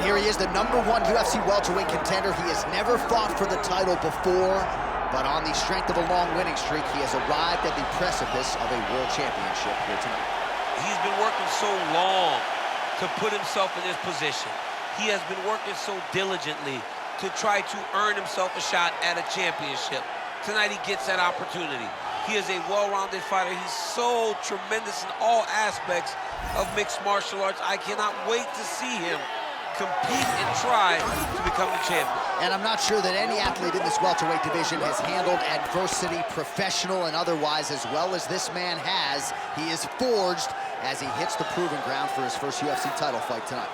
here he is, the #1 UFC welterweight contender. He has never fought for the title before, but on the strength of a long winning streak, he has arrived at the precipice of a world championship here tonight. He's been working so long to put himself in this position. He has been working so diligently to try to earn himself a shot at a championship. Tonight he gets that opportunity. He is a well-rounded fighter. He's so tremendous in all aspects of mixed martial arts. I cannot wait to see him compete and try to become the champion. And I'm not sure that any athlete in this welterweight division has handled adversity, professional and otherwise, as well as this man has. He is forged as he hits the proving ground for his first UFC title fight tonight.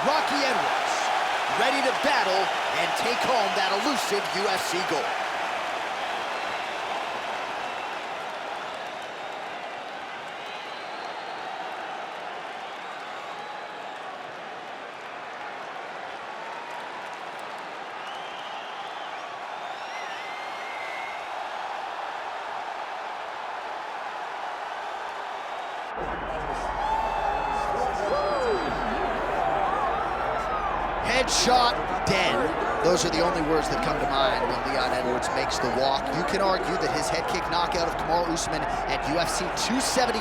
Rocky Edwards, ready to battle and take home that elusive UFC gold. Headshot, dead. Those are the only words that come to mind when Leon Edwards makes the walk. You can argue that his head kick knockout of Kamaru Usman at UFC 278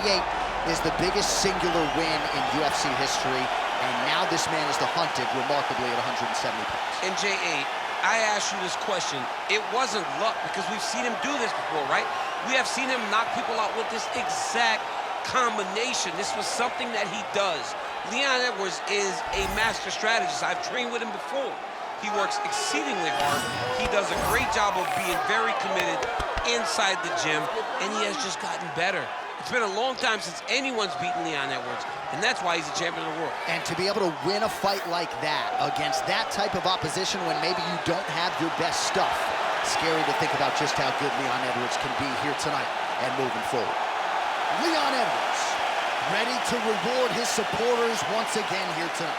is the biggest singular win in UFC history, and now this man is the hunted remarkably at 170 pounds. And J.A., I asked you this question. It wasn't luck, because we've seen him do this before, right? We have seen him knock people out with this exact combination. This was something that he does. Leon Edwards is a master strategist. I've trained with him before. He works exceedingly hard. He does a great job of being very committed inside the gym, and he has just gotten better. It's been a long time since anyone's beaten Leon Edwards, and that's why he's a champion of the world. And to be able to win a fight like that against that type of opposition when maybe you don't have your best stuff, scary to think about just how good Leon Edwards can be here tonight and moving forward. Leon Edwards, ready to reward his supporters once again here tonight.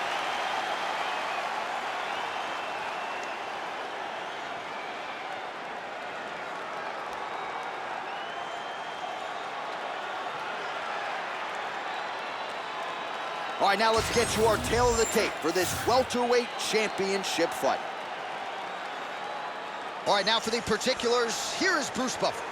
All right, now let's get you our tail of the tape for this welterweight championship fight. All right, now for the particulars, here is Bruce Buffer.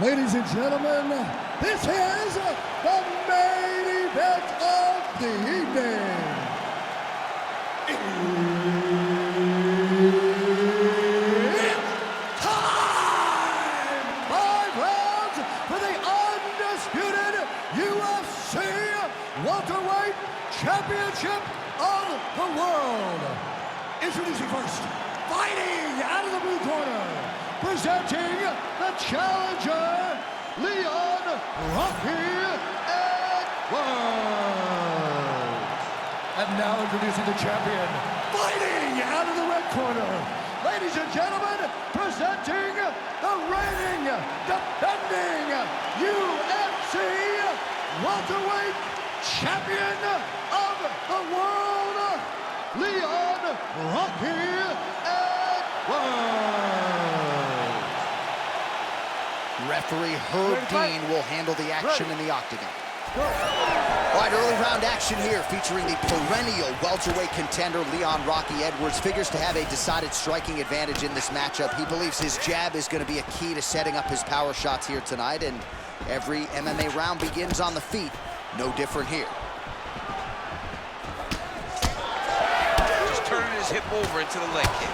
Ladies and gentlemen, this is the main event of the evening. It's time! 5 rounds for the undisputed UFC welterweight championship of the world. Introducing first, fighting out of the blue corner, presenting the challenger, Leon Rocky Edwards. And now introducing the champion, fighting out of the red corner, ladies and gentlemen, presenting the reigning, defending UFC welterweight champion of the world, Leon Rocky Edwards. Referee Herb Dean will handle the action in the octagon. All right, early round action here featuring the perennial welterweight contender Leon Rocky Edwards. Figures to have a decided striking advantage in this matchup. He believes his jab is going to be a key to setting up his power shots here tonight, and every MMA round begins on the feet. No different here. Just turning his hip over into the leg kick.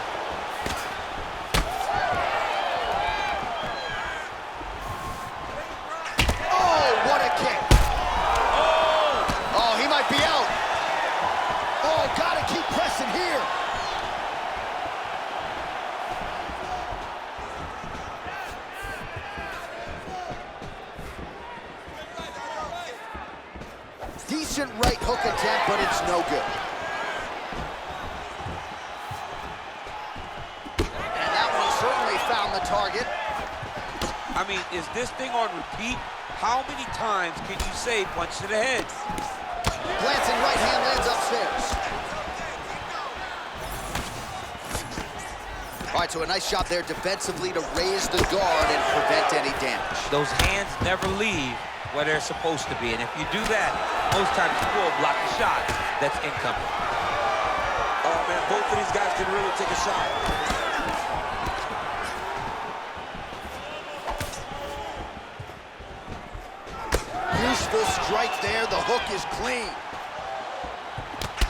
Decent right hook attempt, but it's no good. And that one certainly found the target. I mean, is this thing on repeat? How many times can you say punch to the head? Glancing right hand lands upstairs. All right, so a nice job there defensively to raise the guard and prevent any damage. Those hands never leave where they're supposed to be, and if you do that, most times you will block the shot that's incoming. Oh, man, both of these guys can really take a shot. Useful strike there. The hook is clean.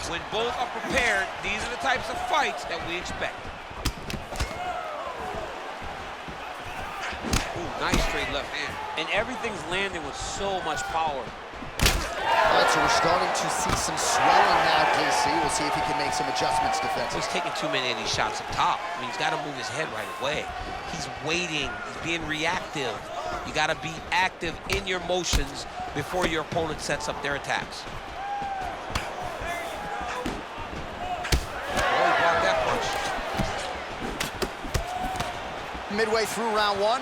When both are prepared, these are the types of fights that we expect. Ooh, nice straight left hand. And everything's landing with so much power. All right, so we're starting to see some swelling now, DC. We'll see if he can make some adjustments defensively. He's taking too many of these shots up top. I mean, he's got to move his head right away. He's waiting. He's being reactive. You got to be active in your motions before your opponent sets up their attacks. Oh, he blocked that punch. Midway through round one.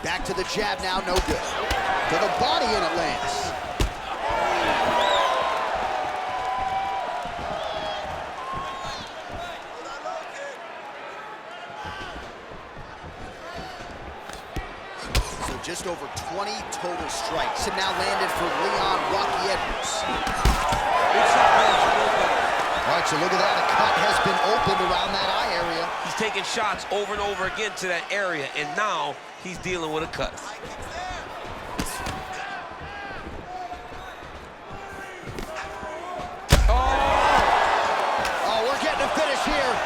Back to the jab now, no good. To the body and it lands. So just over 20 total strikes and now landed for Leon Rocky Edwards. All right, so look at that. A cut has been opened around that eye area. He's taking shots over and over again to that area, and now he's dealing with a cut. Oh, we're getting a finish here.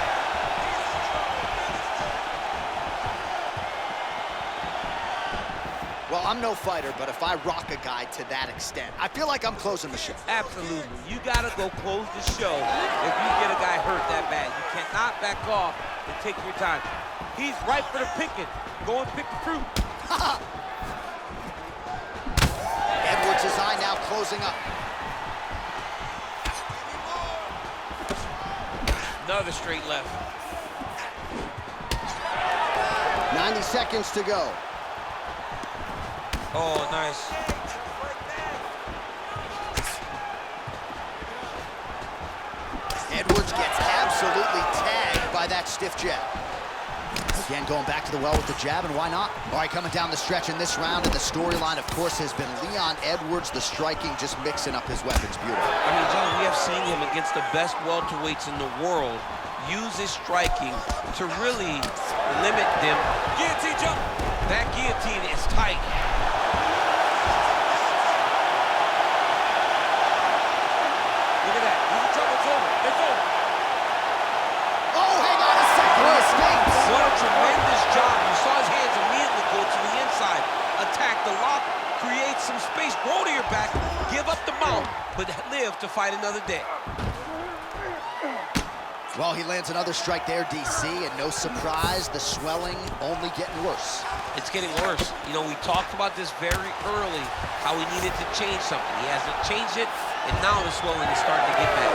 Well, I'm no fighter, but if I rock a guy to that extent, I feel like I'm closing the show. Absolutely. You got to go close the show if you get a guy hurt that bad. You cannot back off and take your time. He's ripe for the picking. Go and pick the fruit. Edwards' eye now closing up. Another straight left. 90 seconds to go. Oh, nice. Edwards gets absolutely tagged by that stiff jab. Again, going back to the well with the jab, and why not? All right, coming down the stretch in this round, and the storyline, of course, has been Leon Edwards, the striking, just mixing up his weapons beautifully. I mean, John, we have seen him against the best welterweights in the world use his striking to really limit them. Guillotine jump. That guillotine is tight. Look at that. He's in trouble. It's over. It's over. Oh, hang on a second. He escapes. What a tremendous job. You saw his hands immediately go to the inside. Attack the lock, create some space, roll to your back, give up the mount, but live to fight another day. Well, he lands another strike there, DC, and no surprise, the swelling only getting worse. It's getting worse. You know, we talked about this very early, how he needed to change something. He hasn't changed it, and now the swelling is starting to get bad.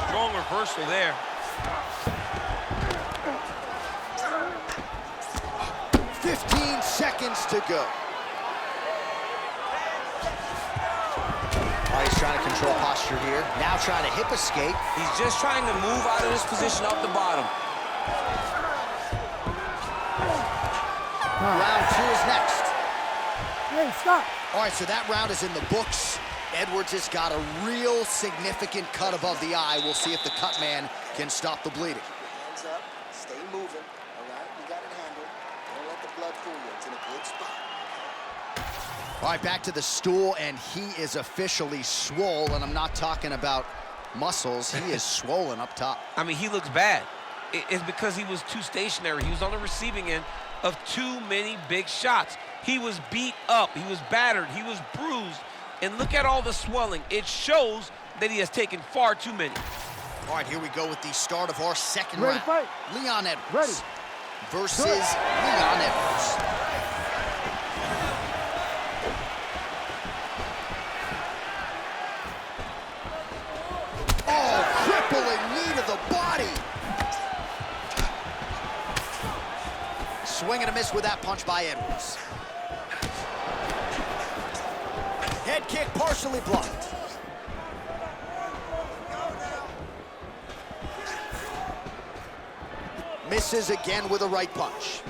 Strong reversal there. 15 seconds to go. Oh, he's trying to control posture here. Now trying to hip escape. He's just trying to move out of this position off the bottom. Round two is next. Hey, stop. All right, so that round is in the books. Edwards has got a real significant cut above the eye. We'll see if the cut man can stop the bleeding. Hands up, stay moving, all right? You got it handled. Don't let the blood fool you. It's in a good spot. All right, back to the stool, and he is officially swole, and I'm not talking about muscles. He is swollen up top. I mean, he looks bad. It's because he was too stationary. He was on the receiving end of too many big shots. He was beat up. He was battered. He was bruised. And look at all the swelling. It shows that he has taken far too many. All right, here we go with the start of our second Ready round. to fight? Leon Edwards Ready. versus Leon Edwards. Oh, crippling knee to the body. Swing and a miss with that punch by Edwards. Head kick partially blocked. Misses again with a right punch.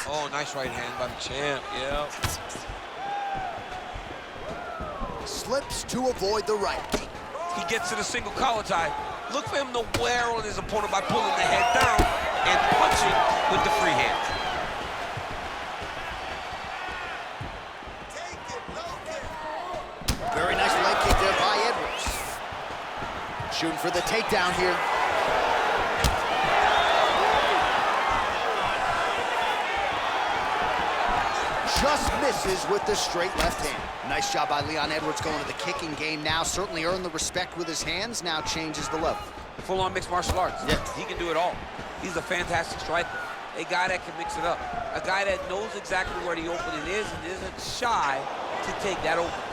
Oh, nice right hand by the champ, yeah. Slips to avoid the right. He gets to the single collar tie. Look for him to wear on his opponent by pulling the head down and punching with the free hand. Very nice leg kick there by Edwards. Shooting for the takedown here. Just misses with the straight left hand. Nice job by Leon Edwards going to the kicking game now. Certainly earned the respect with his hands, now changes the level. Full-on mixed martial arts. Yeah. He can do it all. He's a fantastic striker. A guy that can mix it up. A guy that knows exactly where the opening is and isn't shy to take that opening.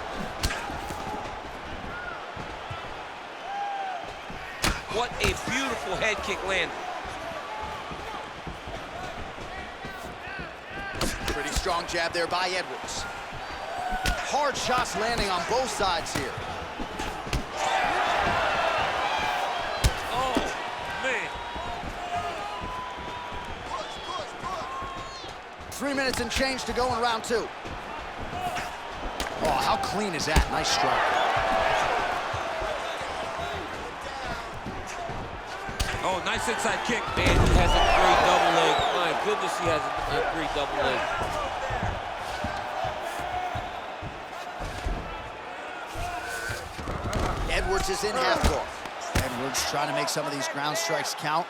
What a beautiful head kick landed. Pretty strong jab there by Edwards. Hard shots landing on both sides here. Oh, man. 3 minutes and change to go in round 2. Oh, how clean is that? Nice strike. Oh, nice inside kick. Man, he has a great double leg. My goodness, he has a great double leg. Edwards is in half guard. Edwards trying to make some of these ground strikes count.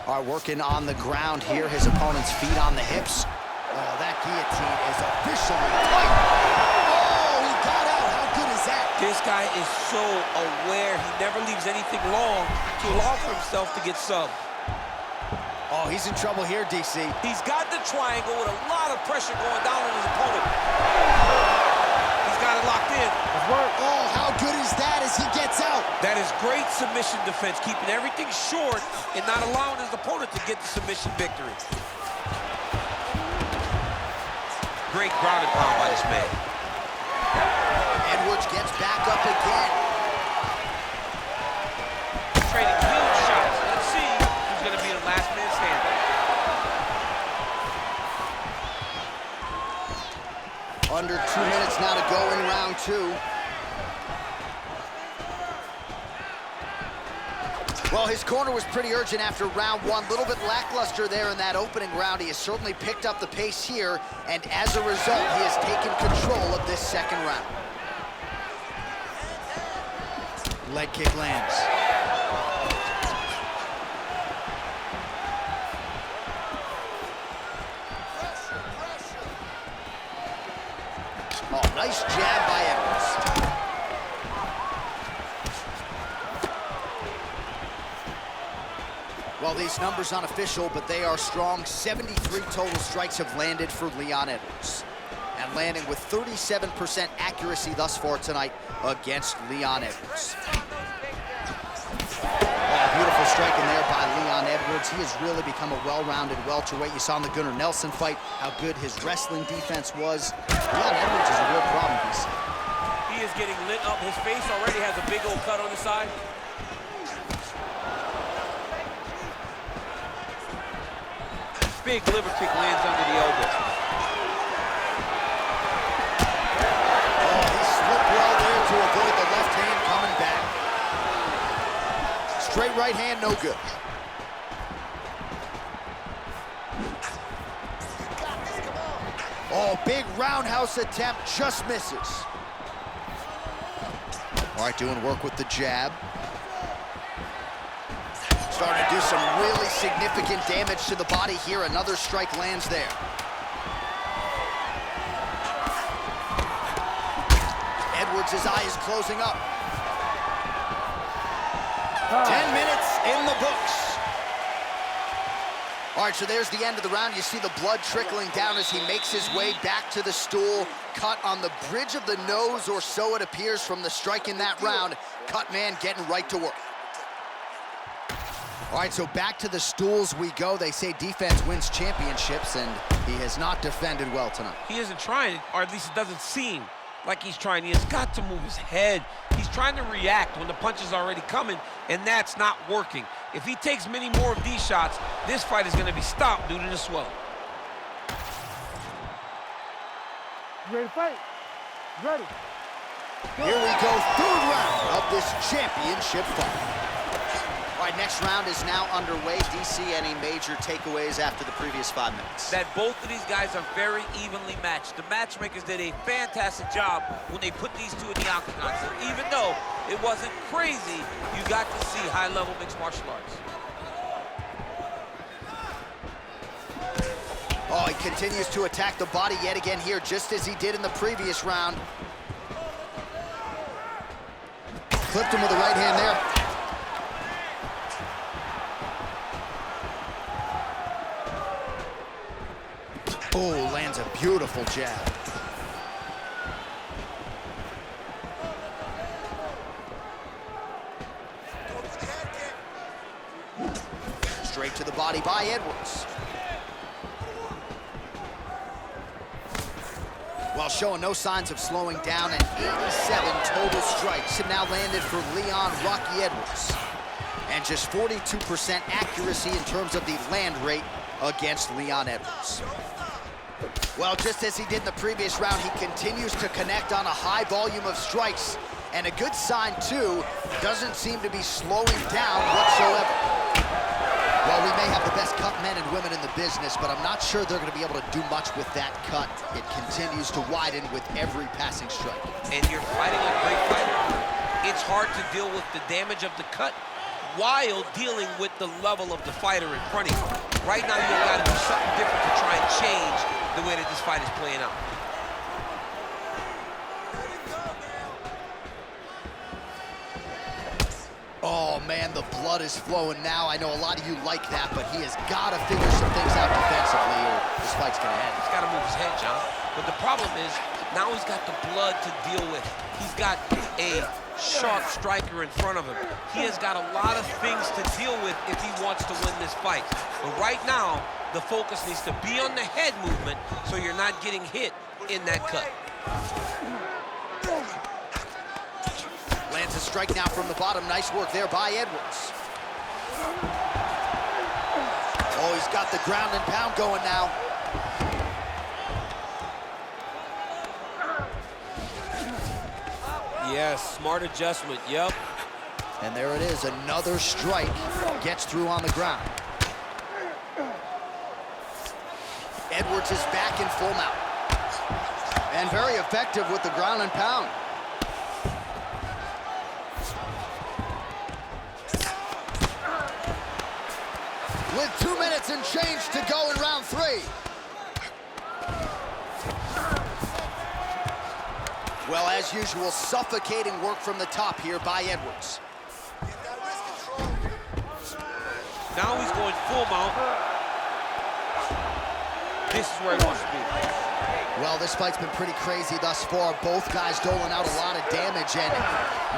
All right, working on the ground here. His opponent's feet on the hips. Oh, that guillotine is officially tight. Oh, he got out. How good is that? This guy is so aware. He never leaves anything long to allow for himself to get subbed. Oh, he's in trouble here, DC. He's got the triangle with a lot of pressure going down on his opponent. He's got it locked in. Oh, how good is that as he gets out? That is great submission defense, keeping everything short and not allowing his opponent to get the submission victory. Great ground and pound by this man. Edwards gets back up again. Trading huge shots. Let's see who's going to be the last man standing. Under 2 minutes now to go in round 2. Well, his corner was pretty urgent after round 1. A little bit lackluster there in that opening round. He has certainly picked up the pace here, and as a result, he has taken control of this second round. Leg kick lands. Oh, nice jab by Edwards. Well, these numbers unofficial, but they are strong. 73 total strikes have landed for Leon Edwards. And landing with 37% accuracy thus far tonight against Leon Edwards. Oh, beautiful striking there by Leon Edwards. He has really become a well-rounded welterweight. You saw in the Gunnar Nelson fight how good his wrestling defense was. Leon Edwards is a real problem piece. He is getting lit up. His face already has a big old cut on the side. Big liver kick lands under the elbow. Oh, he slipped well there to avoid the left hand coming back. Straight right hand, no good. Oh, big roundhouse attempt, just misses. All right, doing work with the jab. Starting to do some really significant damage to the body here. Another strike lands there. Edwards, his eye is closing up. 10 minutes in the books. All right, so there's the end of the round. You see the blood trickling down as he makes his way back to the stool. Cut on the bridge of the nose, or so it appears from the strike in that round. Cut man getting right to work. All right, so back to the stools we go. They say defense wins championships, and he has not defended well tonight. He isn't trying, or at least it doesn't seem like he's trying. He has got to move his head. He's trying to react when the punch is already coming, and that's not working. If he takes many more of these shots, this fight is going to be stopped due to the swelling. Ready to fight? Ready. Here we go, third round of this championship fight. All right, next round is now underway. DC, any major takeaways after the previous 5 minutes? That both of these guys are very evenly matched. The matchmakers did a fantastic job when they put these two in the octagon. So even though it wasn't crazy, you got to see high-level mixed martial arts. Oh, he continues to attack the body yet again here, just as he did in the previous round. Clipped him with the right hand there. Oh, lands a beautiful jab. Straight to the body by Edwards. While showing no signs of slowing down, and 87 total strikes have now landed for Leon Rocky Edwards. And just 42% accuracy in terms of the land rate against Leon Edwards. Well, just as he did in the previous round, he continues to connect on a high volume of strikes. And a good sign, too, doesn't seem to be slowing down whatsoever. Well, we may have the best cut men and women in the business, but I'm not sure they're going to be able to do much with that cut. It continues to widen with every passing strike. And you're fighting a great fighter. It's hard to deal with the damage of the cut while dealing with the level of the fighter in front of you. Right now, you've got to do something different to try and change the way that this fight is playing out. Oh, man, the blood is flowing now. I know a lot of you like that, but he has got to figure some things out defensively or this fight's going to end. He's got to move his head, John. But the problem is, now he's got the blood to deal with. He's got a sharp striker in front of him. He has got a lot of things to deal with if he wants to win this fight. But right now, the focus needs to be on the head movement so you're not getting hit in that cut. Lands a strike now from the bottom. Nice work there by Edwards. Oh, he's got the ground and pound going now. Yes, smart adjustment, yep. And there it is, another strike. Gets through on the ground. Edwards is back in full mount. And very effective with the ground and pound. With 2 minutes and change to go in round 3. Well, as usual, suffocating work from the top here by Edwards. Now he's going full mount. This is where he wants to be. Well, this fight's been pretty crazy thus far. Both guys doling out a lot of damage, and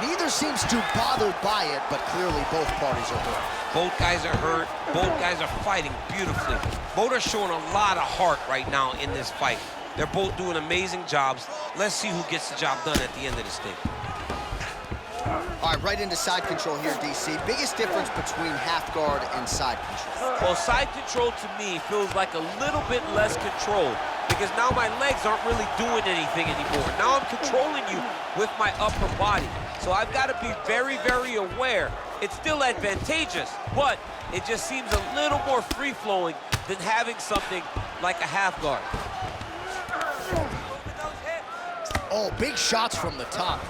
neither seems too bothered by it, but clearly both parties are hurt. Both guys are hurt. Both guys are fighting beautifully. Both are showing a lot of heart right now in this fight. They're both doing amazing jobs. Let's see who gets the job done at the end of this thing. All right, right into side control here, DC. Biggest difference between half guard and side control? Well, side control to me feels like a little bit less control because now my legs aren't really doing anything anymore. Now I'm controlling you with my upper body. So I've got to be very, very aware. It's still advantageous, but it just seems a little more free-flowing than having something like a half guard. Oh, big shots from the top.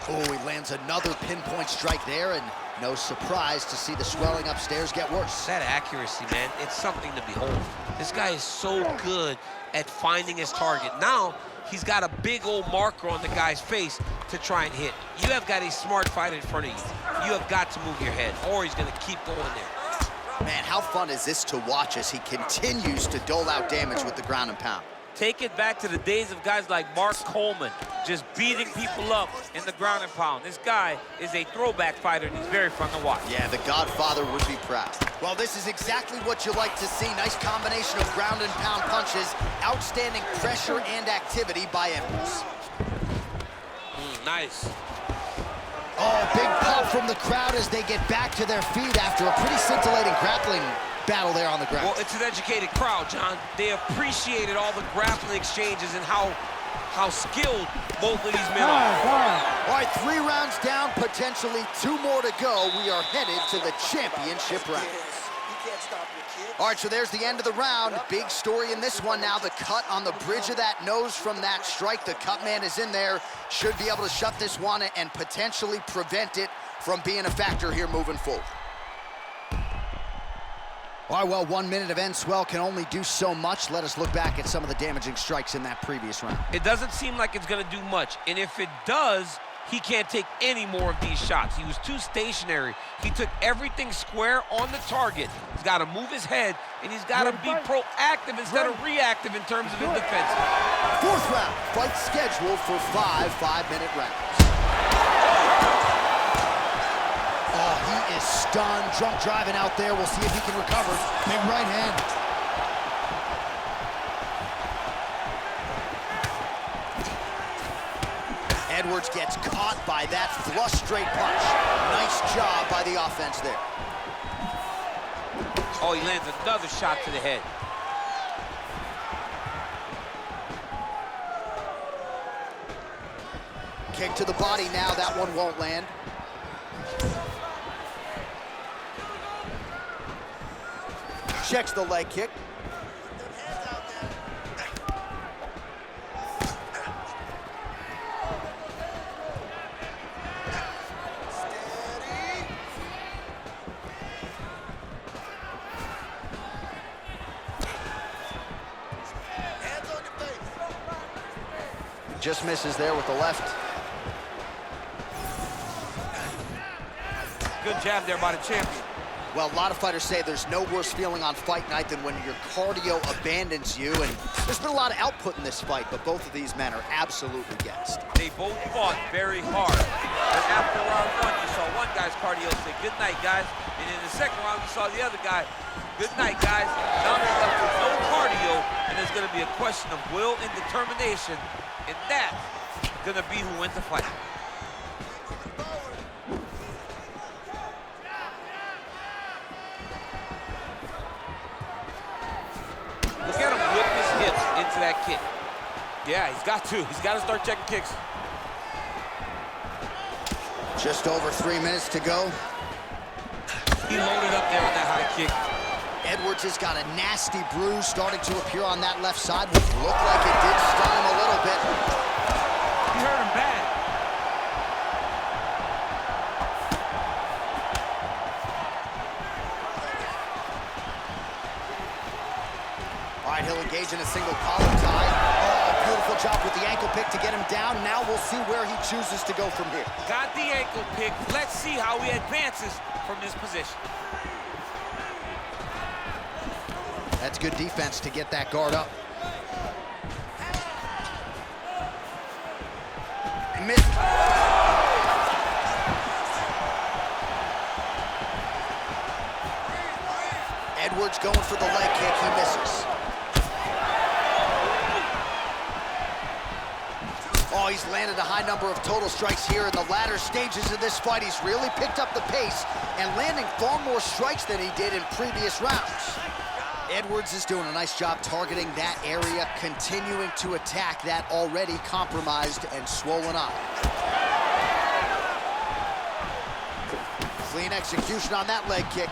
Oh, he lands another pinpoint strike there, and no surprise to see the swelling upstairs get worse. That accuracy, man, it's something to behold. This guy is so good at finding his target. Now, he's got a big old marker on the guy's face to try and hit. You have got a smart fighter in front of you. You have got to move your head, or he's going to keep going there. Man, how fun is this to watch as he continues to dole out damage with the ground and pound? Take it back to the days of guys like Mark Coleman, just beating people up in the ground and pound. This guy is a throwback fighter, and he's very fun to watch. Yeah, the Godfather would be proud. Well, this is exactly what you like to see. Nice combination of ground and pound punches. Outstanding pressure and activity by Edwards. Nice. Oh, big pop from the crowd as they get back to their feet after a pretty scintillating grappling battle there on the ground. Well, it's an educated crowd, John. They appreciated all the grappling exchanges and how skilled both of these men are. All right, 3 rounds down, potentially 2 more to go. We are headed to the championship round. All right, so there's the end of the round. Big story in this one now. The cut on the bridge of that nose from that strike. The cut man is in there. Should be able to shut this one and potentially prevent it from being a factor here moving forward. All right, well, 1 minute of end swell can only do so much. Let us look back at some of the damaging strikes in that previous round. It doesn't seem like it's going to do much, and if it does, he can't take any more of these shots. He was too stationary. He took everything square on the target. He's got to move his head, and he's got to be proactive instead of reactive in terms of his defense. 4th round, fight scheduled for 5 5-minute rounds. Oh, he is stunned, drunk driving out there. We'll see if he can recover. Big right hand. Edwards gets caught by that flush straight punch. Nice job by the offense there. Oh, he lands another shot to the head. Kick to the body now. That one won't land. Checks the leg kick. Just misses there with the left. Good jab there by the champion. Well, a lot of fighters say there's no worse feeling on fight night than when your cardio abandons you, and there's been a lot of output in this fight, but both of these men are absolutely gassed. They both fought very hard. And after round 1, you saw one guy's cardio say, "Good night, guys." And in the second round, you saw the other guy, "Good night, guys." Now they're left with no cardio, and it's going to be a question of will and determination, and that's going to be who wins the fight. Look at him whip his hips into that kick. Yeah, he's got to. He's got to start checking kicks. Just over 3 minutes to go. He loaded up there on that high kick. Edwards has got a nasty bruise starting to appear on that left side, which looked like it did stun him a little bit. He hurt him bad. All right, he'll engage in a single collar tie. Oh, beautiful job with the ankle pick to get him down. Now we'll see where he chooses to go from here. Got the ankle pick. Let's see how he advances from this position. That's good defense to get that guard up. Missed. Edwards going for the leg kick. He misses. Oh, he's landed a high number of total strikes here in the latter stages of this fight. He's really picked up the pace and landing far more strikes than he did in previous rounds. Edwards is doing a nice job targeting that area, continuing to attack that already compromised and swollen eye. Clean execution on that leg kick.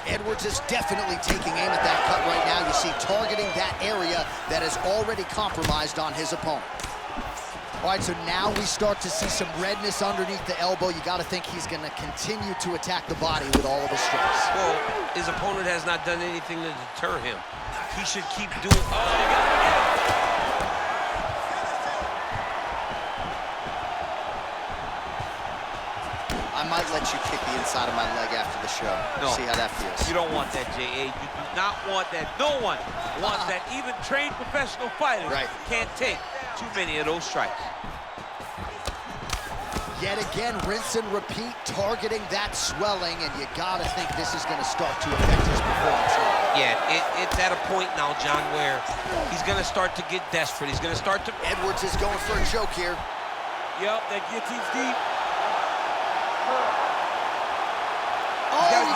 Edwards is definitely taking aim at that cut right now. You see, targeting that area that is already compromised on his opponent. All right, so now we start to see some redness underneath the elbow. You got to think he's going to continue to attack the body with all of his strikes. Well, his opponent has not done anything to deter him. He should keep doing... Oh, they got him again. I might let you kick the inside of my leg after the show. No. See how that feels. You don't want that, J.A. You do not want that. No one wants that. Even trained professional fighters can't take too many of those strikes. Yet again, rinse and repeat, targeting that swelling, and you gotta think this is gonna start to affect his performance. Yeah, it's at a point now, John, where he's gonna start to get desperate. He's gonna start to... Edwards is going for a choke here. Yep, that guillotine's deep. Oh, he got it.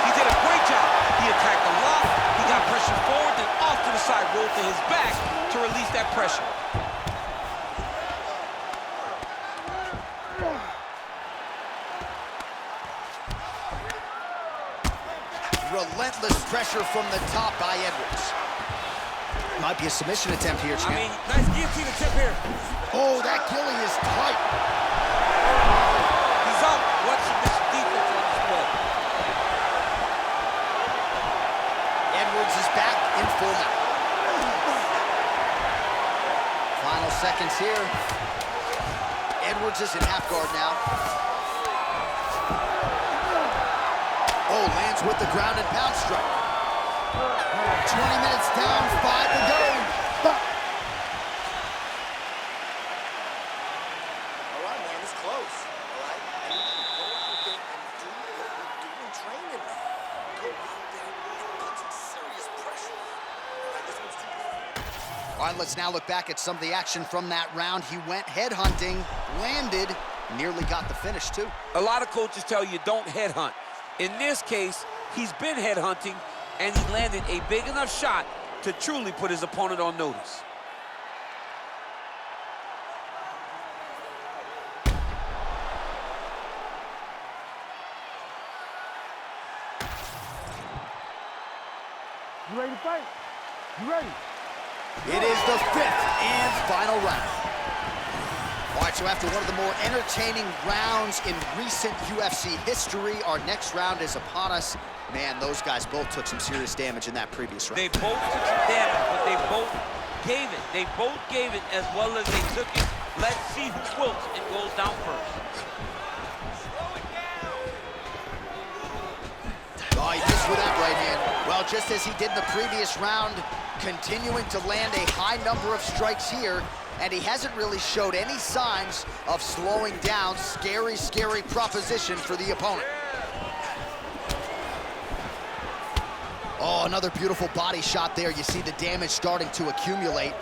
He did a great job. He attacked a lot. He got pressure forward, then off to the side, rolled to his back to release that pressure. Relentless pressure from the top by Edwards. Might be a submission attempt here, champ. I mean, nice guillotine attempt here. Oh, that gilly is tight. He's up. What submission defense on this play? Edwards is back in full mount. Final seconds here. Edwards is in half guard now. Oh, lands with the ground and pound strike. 20 minutes down, 5 to go. All right, man, it's close. All right? You go out there and do what we do in training, man. Go out there and put some serious pressure. All right, this one's too big. All right, let's now look back at some of the action from that round. He went headhunting, landed, nearly got the finish, too. A lot of coaches tell you don't headhunt. In this case, he's been headhunting, and he landed a big enough shot to truly put his opponent on notice. You ready to fight? You ready? It is the 5th and final round. All right, so after one of the more entertaining rounds in recent UFC history, our next round is upon us. Man, those guys both took some serious damage in that previous round. They both took some damage, but they both gave it. They both gave it as well as they took it. Let's see who wilts and goes down first. Oh, he missed with that right hand. Well, just as he did in the previous round, continuing to land a high number of strikes here, and he hasn't really showed any signs of slowing down. Scary, scary proposition for the opponent. Oh, another beautiful body shot there. You see the damage starting to accumulate.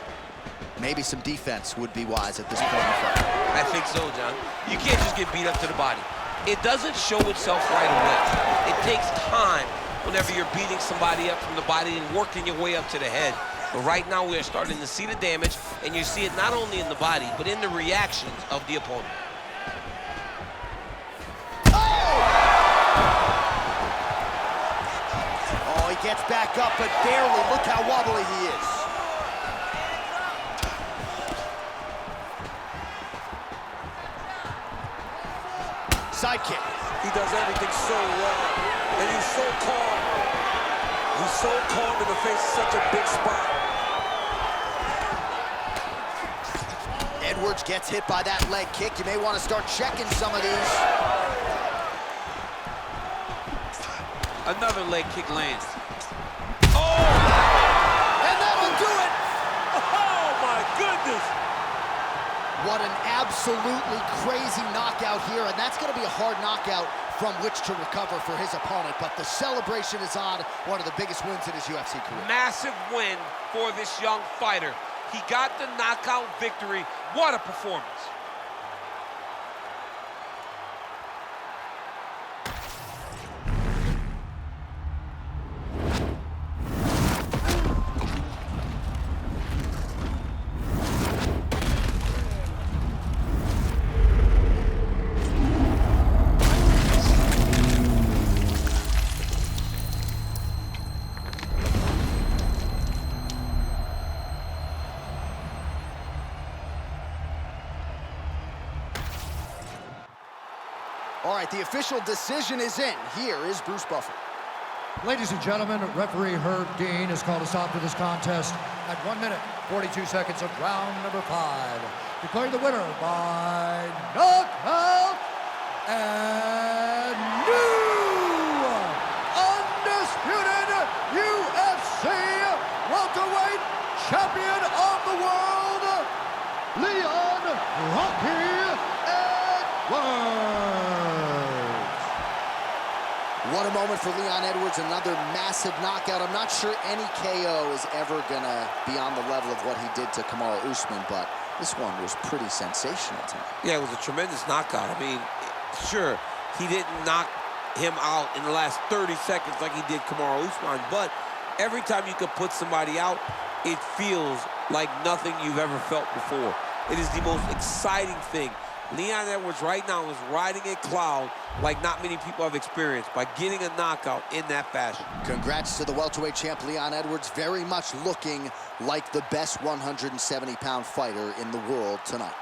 Maybe some defense would be wise at this point in the fight. I think so, John. You can't just get beat up to the body. It doesn't show itself right away. It takes time whenever you're beating somebody up from the body and working your way up to the head. But right now, we are starting to see the damage, and you see it not only in the body, but in the reactions of the opponent. Oh, he gets back up, but barely. Look how wobbly he is. Side kick. He does everything so well, and he's so calm. He's so calm in the face of such a big spot. Edwards gets hit by that leg kick. You may want to start checking some of these. Another leg kick lands. Oh! And that'll do it! Oh, my goodness! What an absolutely crazy knockout here, and that's going to be a hard knockout from which to recover for his opponent, but the celebration is on. One of the biggest wins in his UFC career. Massive win for this young fighter. He got the knockout victory. What a performance. All right, the official decision is in. Here is Bruce Buffer. Ladies and gentlemen, referee Herb Dean has called a stop to this contest at 1 minute, 42 seconds of round number 5. Declaring the winner by knockout and new undisputed UFC welterweight champion of the world, Leon Rocky Edwards. What a moment for Leon Edwards, another massive knockout. I'm not sure any KO is ever gonna be on the level of what he did to Kamaru Usman, but this one was pretty sensational tonight. Yeah, it was a tremendous knockout. I mean, sure, he didn't knock him out in the last 30 seconds like he did Kamaru Usman, but every time you could put somebody out, it feels like nothing you've ever felt before. It is the most exciting thing. Leon Edwards right now is riding a cloud like not many people have experienced by getting a knockout in that fashion. Congrats to the welterweight champ Leon Edwards, very much looking like the best 170-pound fighter in the world tonight.